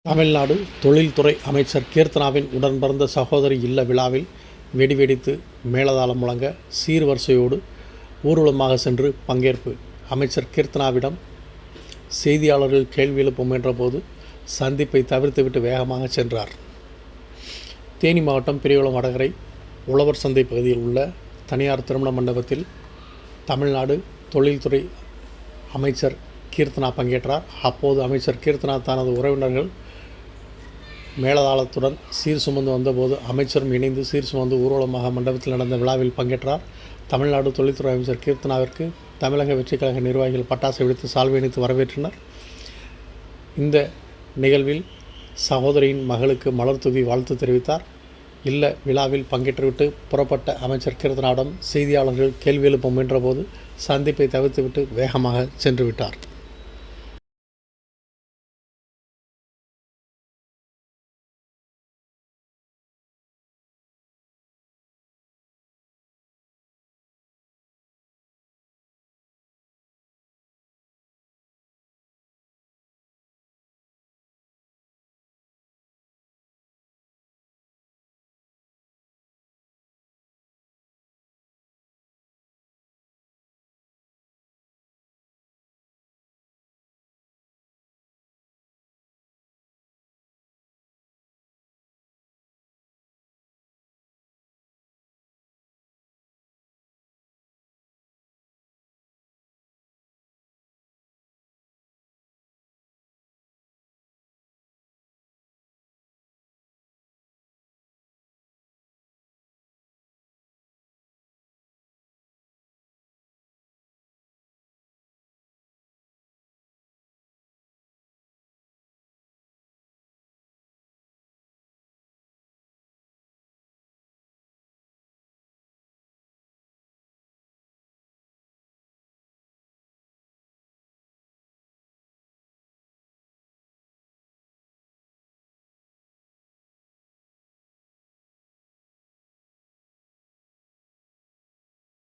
தமிழ்நாடு தொழில்துறை அமைச்சர் கீர்த்தனாவின் உடன் பிறந்த சகோதரி இல்ல விழாவில் வெடி வெடித்து மேளதாளம் முழங்க சீர்வரிசையோடு ஊர்வலமாக சென்று பங்கேற்பு. அமைச்சர் கீர்த்தனாவிடம் செய்தியாளர்கள் கேள்வி எழுப்ப முயன்றபோது சந்திப்பை தவிர்த்துவிட்டு வேகமாக சென்றார். தேனி மாவட்டம் பெரியகுளம் வடகரை உழவர் சந்தை பகுதியில் உள்ள தனியார் திருமண மண்டபத்தில் தமிழ்நாடு தொழில்துறை அமைச்சர் கீர்த்தனா பங்கேற்றார். அப்போது அமைச்சர் கீர்த்தனா தனது உறவினர்கள் மேளதாளத்துடன் சீர் சுமந்து வந்தபோது அமைச்சரும் இணைந்து சீர் சுமந்து ஊர்வலமாக மண்டபத்தில் நடந்த விழாவில் பங்கேற்றார். தமிழ்நாடு தொழில்துறை அமைச்சர் கீர்த்தனாவிற்கு தமிழக வெற்றிக் கழக நிர்வாகிகள் பட்டாசு வெடித்து சால்வை அணிவித்து வரவேற்றனர். இந்த நிகழ்வில் சகோதரியின் மகளுக்கு மலர் தூவி வாழ்த்து தெரிவித்தார். இல்ல விழாவில் பங்கேற்றுவிட்டு புறப்பட்ட அமைச்சர் கீர்த்தனாவிடம் செய்தியாளர்கள் கேள்வி எழுப்ப முயன்றபோது சந்திப்பை தவிர்த்துவிட்டு வேகமாக சென்று விட்டார்.